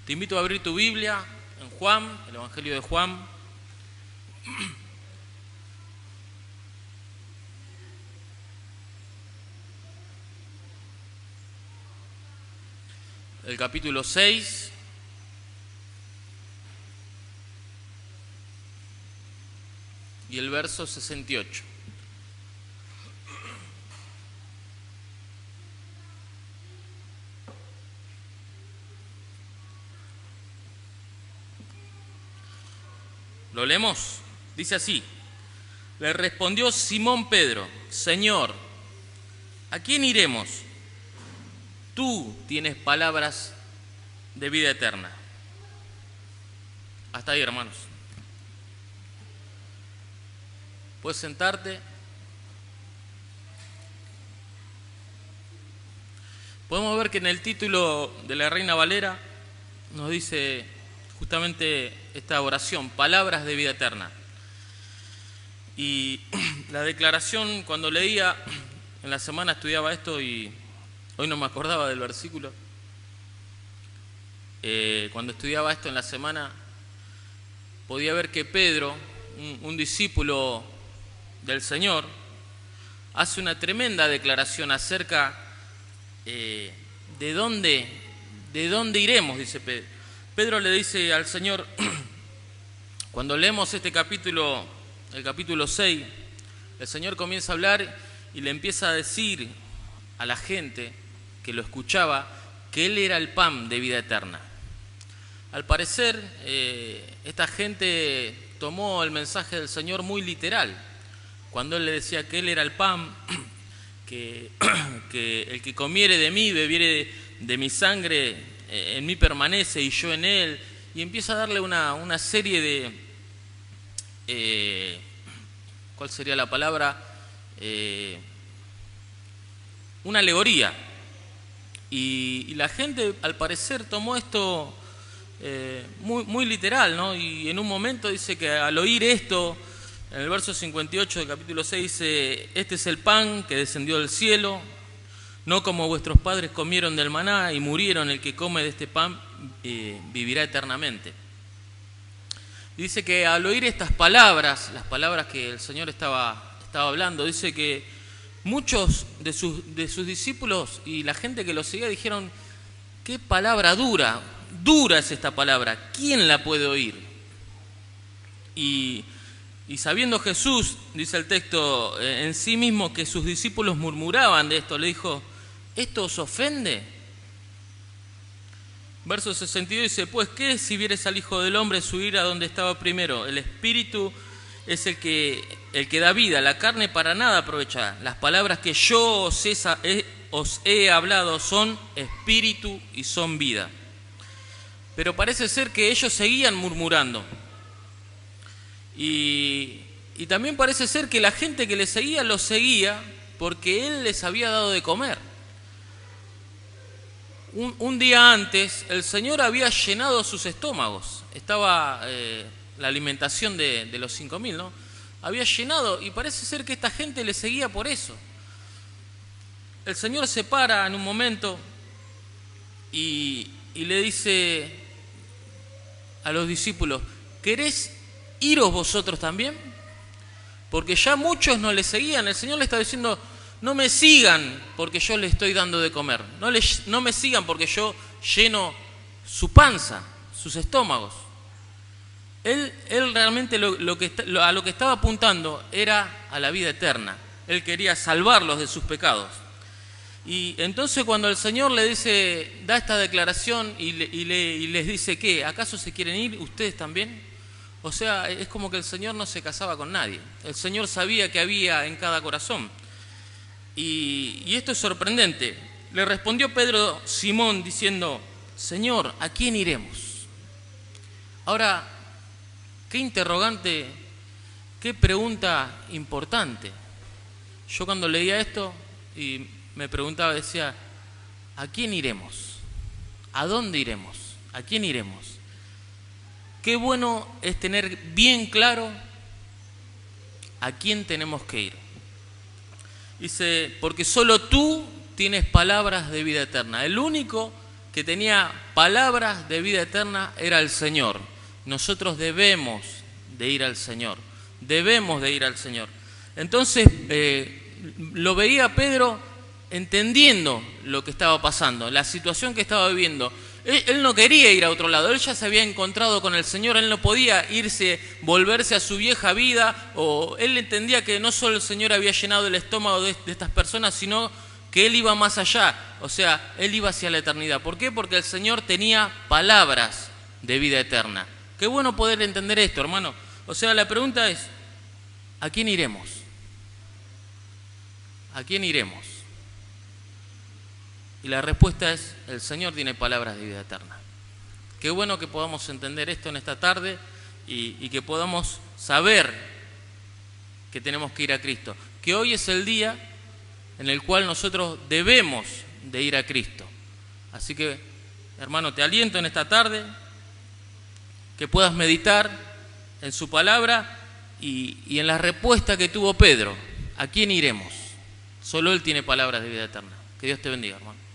Te invito a abrir tu Biblia en Juan, el Evangelio de Juan. El capítulo 6. Y el verso 68. ¿Lo leemos? Dice así: le respondió Simón Pedro: Señor, ¿a quién iremos? Tú tienes palabras de vida eterna. Hasta ahí, hermanos. Puedes sentarte. Podemos ver que en el título de la Reina Valera nos dice justamente esta oración, palabras de vida eterna. Y la declaración, cuando leía, en la semana estudiaba esto y hoy no me acordaba del versículo. Cuando estudiaba esto en la semana, podía ver que Pedro, un discípulo del Señor, hace una tremenda declaración acerca de dónde iremos, dice Pedro. Pedro le dice al Señor, cuando leemos este capítulo, el capítulo 6, el Señor comienza a hablar y le empieza a decir a la gente que lo escuchaba que Él era el pan de vida eterna. Al parecer, esta gente tomó el mensaje del Señor muy literal, cuando Él le decía que Él era el pan, que el que comiere de mí, bebiere de mi sangre, en mí permanece y yo en Él, y empieza a darle una serie de, ¿cuál sería la palabra? Una alegoría. Y la gente, al parecer, tomó esto muy literal, ¿no? Y en un momento dice que al oír esto, en el verso 58 del capítulo 6 dice: este es el pan que descendió del cielo, no como vuestros padres comieron del maná y murieron, el que come de este pan vivirá eternamente. Y dice que al oír estas palabras, las palabras que el Señor estaba hablando, dice que muchos de sus discípulos y la gente que lo seguía dijeron: qué palabra dura es esta palabra, ¿quién la puede oír? Y sabiendo Jesús, dice el texto, en sí mismo, que sus discípulos murmuraban de esto, le dijo: ¿esto os ofende? Verso 62 dice: pues qué si vieres al Hijo del Hombre subir a donde estaba primero. El Espíritu es el que da vida, la carne para nada aprovecha. Las palabras que yo os he hablado son espíritu y son vida. Pero parece ser que ellos seguían murmurando. Y también parece ser que la gente que le seguía, lo seguía porque Él les había dado de comer. Un día antes, el Señor había llenado sus estómagos. Estaba la alimentación de los 5.000, ¿no? Había llenado, y parece ser que esta gente le seguía por eso. El Señor se para en un momento y le dice a los discípulos: ¿querés iros vosotros también? Porque ya muchos no le seguían. El Señor le está diciendo: no me sigan porque yo les estoy dando de comer. No me sigan porque yo lleno su panza, sus estómagos. Él realmente a lo que estaba apuntando era a la vida eterna. Él quería salvarlos de sus pecados. Y entonces cuando el Señor le dice, da esta declaración y les dice: ¿qué? ¿Acaso se quieren ir ustedes también? O sea, es como que el Señor no se casaba con nadie. El Señor sabía que había en cada corazón. Y esto es sorprendente. Le respondió Pedro, Simón, diciendo: Señor, ¿a quién iremos? Ahora, qué interrogante, qué pregunta importante. Yo cuando leía esto y me preguntaba, decía: ¿a quién iremos? ¿A dónde iremos? ¿A quién iremos? Qué bueno es tener bien claro a quién tenemos que ir. Dice: porque solo tú tienes palabras de vida eterna. El único que tenía palabras de vida eterna era el Señor. Nosotros debemos de ir al Señor, debemos de ir al Señor. Entonces lo veía Pedro entendiendo lo que estaba pasando, la situación que estaba viviendo. Él no quería ir a otro lado, él ya se había encontrado con el Señor, él no podía irse, volverse a su vieja vida, o él entendía que no solo el Señor había llenado el estómago de estas personas, sino que él iba más allá, o sea, él iba hacia la eternidad. ¿Por qué? Porque el Señor tenía palabras de vida eterna. Qué bueno poder entender esto, hermano. O sea, la pregunta es, ¿a quién iremos? ¿A quién iremos? Y la respuesta es, el Señor tiene palabras de vida eterna. Qué bueno que podamos entender esto en esta tarde y que podamos saber que tenemos que ir a Cristo. Que hoy es el día en el cual nosotros debemos de ir a Cristo. Así que, hermano, te aliento en esta tarde que puedas meditar en su palabra y en la respuesta que tuvo Pedro. ¿A quién iremos? Solo Él tiene palabras de vida eterna. Que Dios te bendiga, hermano.